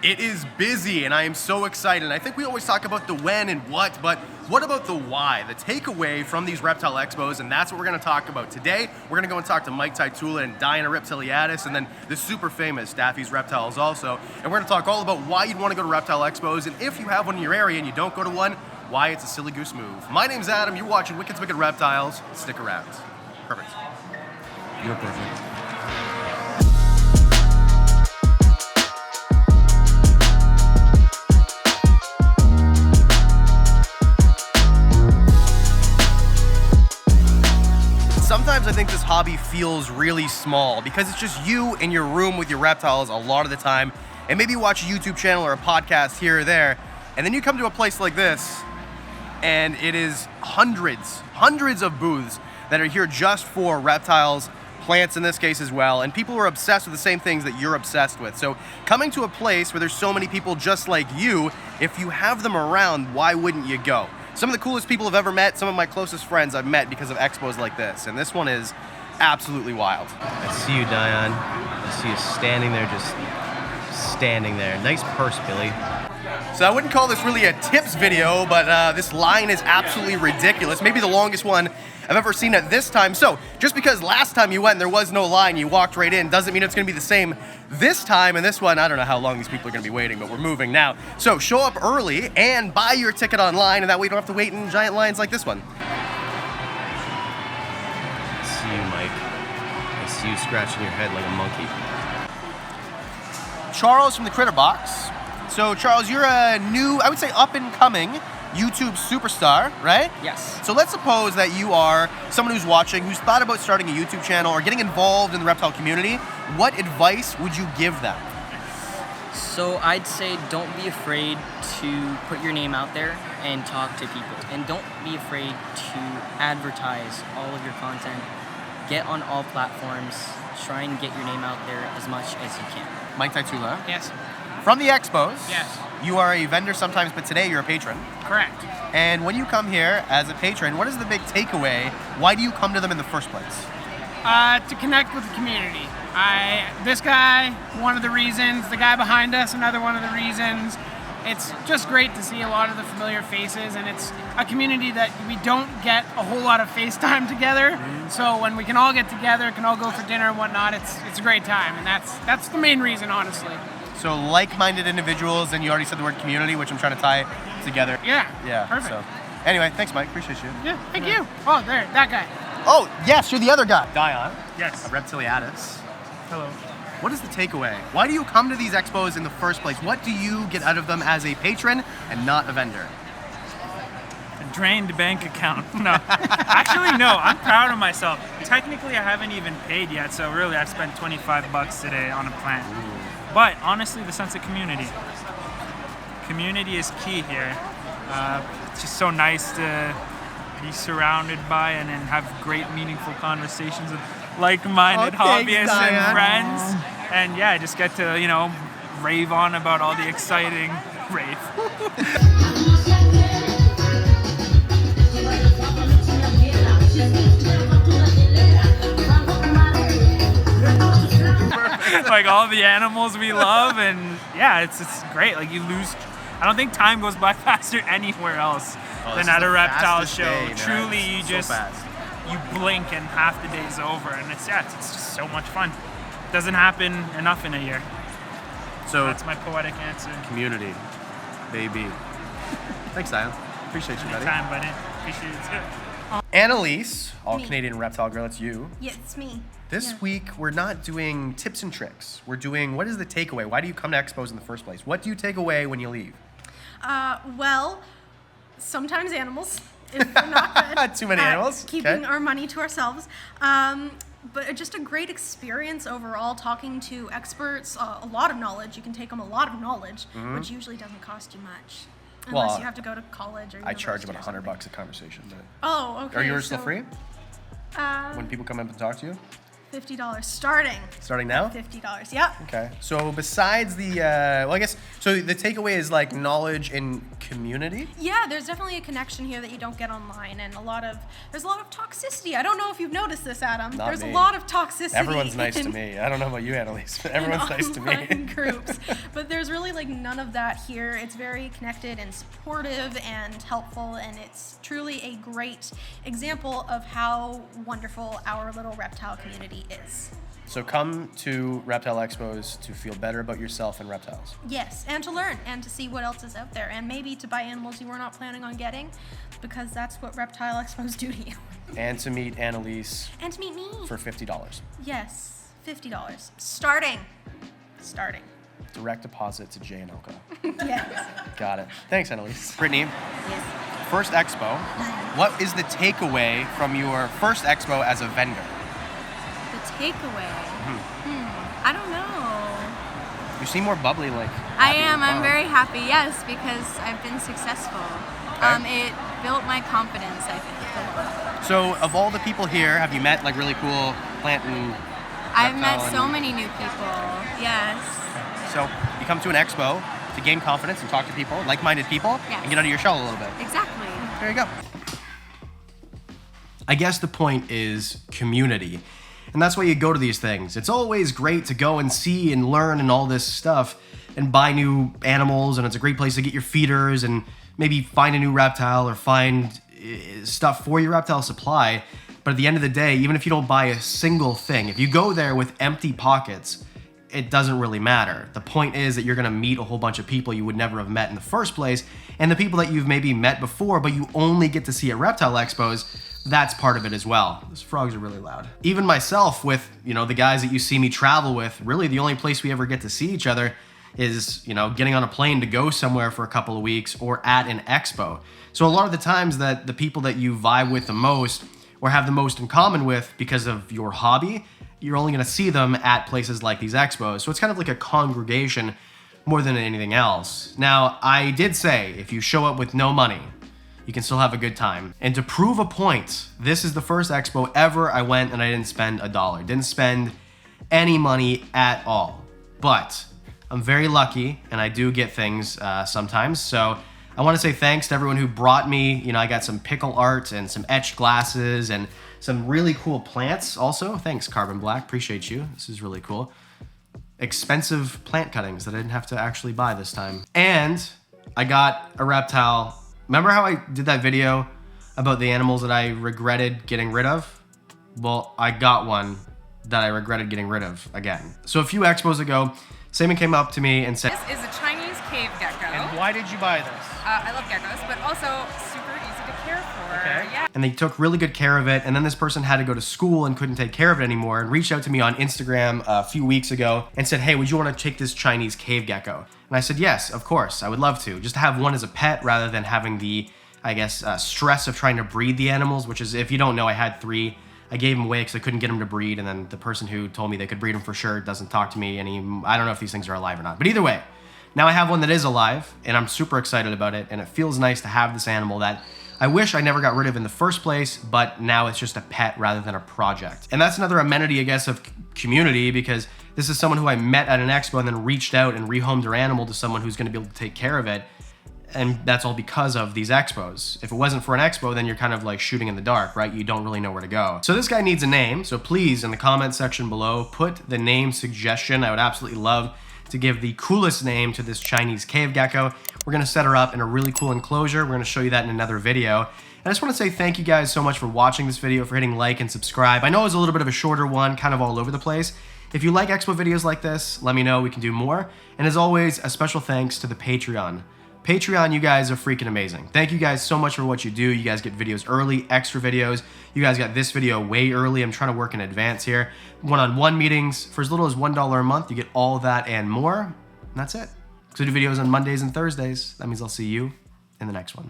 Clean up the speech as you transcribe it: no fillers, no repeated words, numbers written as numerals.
It is busy and I am so excited. And I think we always talk about the when and what, but what about the why? The takeaway from these Reptile Expos, and that's what we're gonna talk about today. We're gonna go and talk to Mike Taitula and Diana Reptiliadis, and then the super famous Daffy's Reptiles also. And we're gonna talk all about why you'd wanna go to Reptile Expos, and if you have one in your area and you don't go to one, why it's a silly goose move. My name's Adam, you're watching Wickens Wicked Reptiles. Stick around. Perfect. You're perfect. Sometimes I think this hobby feels really small because it's just you in your room with your reptiles a lot of the time, and maybe you watch a YouTube channel or a podcast here or there, and then you come to a place like this and it is hundreds of booths that are here just for reptiles, plants in this case as well, and people are obsessed with the same things that you're obsessed with. So coming to a place where there's so many people just like you, if you have them around, why wouldn't you go? Some of the coolest people I've ever met, some of my closest friends I've met because of expos like this, and this one is absolutely wild. I see you, Diane. I see you standing there, just standing there. Nice purse, Billy. So I wouldn't call this really a tips video, but this line is absolutely ridiculous. Maybe the longest one I've ever seen at this time. So just because last time you went and there was no line, you walked right in, doesn't mean it's gonna be the same this time. And this one, I don't know how long these people are gonna be waiting, but we're moving now. So show up early and buy your ticket online, and that way you don't have to wait in giant lines like this one. I see you, Mike. I see you scratching your head like a monkey. Charles from the Critter Box. So Charles, you're a new, I would say up and coming YouTube superstar, right? Yes. So let's suppose that you are someone who's watching, who's thought about starting a YouTube channel or getting involved in the reptile community. What advice would you give them? So I'd say don't be afraid to put your name out there and talk to people. And don't be afraid to advertise all of your content. Get on all platforms. Try and get your name out there as much as you can. Mike Taitula. Yes. From the Expos. Yes. You are a vendor sometimes, but today you're a patron. Correct. And when you come here as a patron, what is the big takeaway? Why do you come to them in the first place? To connect with the community. This guy, one of the reasons. The guy behind us, another one of the reasons. It's just great to see a lot of the familiar faces, and it's a community that we don't get a whole lot of FaceTime together. So when we can all get together, can all go for dinner and whatnot, it's a great time, and that's the main reason, honestly. So like-minded individuals, and you already said the word community, which I'm trying to tie together. Yeah. Perfect. So, anyway, thanks, Mike. Appreciate you. Yeah, thank you. Oh, there, that guy. Oh, yes, you're the other guy. Diane. Yes. Reptiliadis. Hello. What is the takeaway? Why do you come to these expos in the first place? What do you get out of them as a patron and not a vendor? A drained bank account. No. Actually, no. I'm proud of myself. Technically, I haven't even paid yet, so really, I spent $25 today on a plant. Ooh. But honestly, the sense of community. Community is key here. It's just so nice to be surrounded by and then have great, meaningful conversations with like-minded hobbyists and friends. And yeah, just get to, rave on about all the exciting rave. Like all the animals we love, and yeah, it's great. Like I don't think time goes by faster anywhere else than at a reptile show. Day, Truly, you just fast. You blink and half the day's over, and it's just so much fun. Doesn't happen enough in a year. So that's my poetic answer. Community, baby. Thanks, Diane. Appreciate you, buddy. Anytime, buddy. Appreciate it too. Annalise, all Me. Canadian reptile girl, it's you. Yeah, it's me. This week, we're not doing tips and tricks. We're doing, what is the takeaway? Why do you come to expos in the first place? What do you take away when you leave? Well, sometimes animals, if they're not good. Too many animals? Keeping our money to ourselves. But just a great experience overall, talking to experts, a lot of knowledge. You can take them a lot of knowledge, which usually doesn't cost you much. Unless you have to go to college or I charge about university or $100 a conversation. But Oh, okay. are yours still free? Uh, When people come up and talk to you? $50 starting. Starting now? $50. Yep. Okay. So besides the, well, I guess, so the takeaway is like knowledge and community? Yeah, there's definitely a connection here that you don't get online, and there's a lot of toxicity. I don't know if you've noticed this, Adam. Not there's me. a lot of toxicity. Everyone's nice to me. I don't know about you, Annalise, but everyone's nice to me. Online groups. But there's really like none of that here. It's very connected and supportive and helpful, and it's truly a great example of how wonderful our little reptile community is. So come to Reptile Expos to feel better about yourself and reptiles. Yes, and to learn and to see what else is out there, and maybe to buy animals you were not planning on getting, because that's what Reptile Expos do to you. And to meet Annalise. And to meet me. For $50. Yes, $50. Starting. Direct deposit to Jay and Elka. Yes. Got it. Thanks, Annalise. Brittany, Yes. first expo. What is the takeaway from your first expo as a vendor? The takeaway? I don't know. You seem more bubbly, like. I am. I'm very happy, yes, because I've been successful. Okay. It built my confidence, I think. So, of all the people here, have you met like really cool plant and I've met reptile so and- many new people, yes. So, you come to an expo to gain confidence and talk to people, like-minded people, Yes. and get out of your shell a little bit. Exactly. There you go. I guess the point is community. And that's why you go to these things. It's always great to go and see and learn and all this stuff and buy new animals, and it's a great place to get your feeders and maybe find a new reptile or find stuff for your reptile supply. But at the end of the day, even if you don't buy a single thing, if you go there with empty pockets, it doesn't really matter. The point is that you're gonna meet a whole bunch of people you would never have met in the first place, and the people that you've maybe met before, but you only get to see at Reptile Expos, that's part of it as well. Those frogs are really loud. Even myself with, the guys that you see me travel with, really the only place we ever get to see each other is, getting on a plane to go somewhere for a couple of weeks or at an expo. So a lot of the times that the people that you vibe with the most or have the most in common with because of your hobby, you're only gonna see them at places like these expos. So it's kind of like a congregation more than anything else. Now, I did say, if you show up with no money, you can still have a good time. And to prove a point, this is the first expo ever I went and I didn't spend $1. Didn't spend any money at all. But I'm very lucky and I do get things sometimes. So I wanna say thanks to everyone who brought me, I got some pickle art and some etched glasses and some really cool plants also. Thanks, Carbon Black, appreciate you. This is really cool. Expensive plant cuttings that I didn't have to actually buy this time. And I got a reptile. Remember how I did that video about the animals that I regretted getting rid of? Well, I got one that I regretted getting rid of again. So a few expos ago, Simon came up to me and said, This is a Chinese cave gecko. "And why did you buy this?" I love geckos, but also super easy to care for. Okay. Yeah. And they took really good care of it, and then this person had to go to school and couldn't take care of it anymore and reached out to me on Instagram a few weeks ago and said, "Hey, would you want to take this Chinese cave gecko?" And I said, yes, of course, I would love to. Just to have one as a pet rather than having the, stress of trying to breed the animals, which is, if you don't know, I had 3. I gave them away because I couldn't get them to breed, and then the person who told me they could breed them for sure doesn't talk to me I don't know if these things are alive or not. But either way, now I have one that is alive, and I'm super excited about it, and it feels nice to have this animal that I wish I never got rid of in the first place, but now it's just a pet rather than a project. And that's another amenity, I guess, of community, because this is someone who I met at an expo and then reached out and rehomed their animal to someone who's gonna be able to take care of it. And that's all because of these expos. If it wasn't for an expo, then you're kind of like shooting in the dark, right? You don't really know where to go. So this guy needs a name, so please, in the comment section below, put the name suggestion. I would absolutely love to give the coolest name to this Chinese cave gecko. We're gonna set her up in a really cool enclosure. We're gonna show you that in another video. And I just wanna say thank you guys so much for watching this video, for hitting like and subscribe. I know it was a little bit of a shorter one, kind of all over the place. If you like expo videos like this, let me know, we can do more. And as always, a special thanks to the Patreon. Patreon, you guys are freaking amazing. Thank you guys so much for what you do. You guys get videos early, extra videos. You guys got this video way early. I'm trying to work in advance here. One-on-one meetings for as little as $1 a month. You get all that and more. And that's it. So I do videos on Mondays and Thursdays. That means I'll see you in the next one.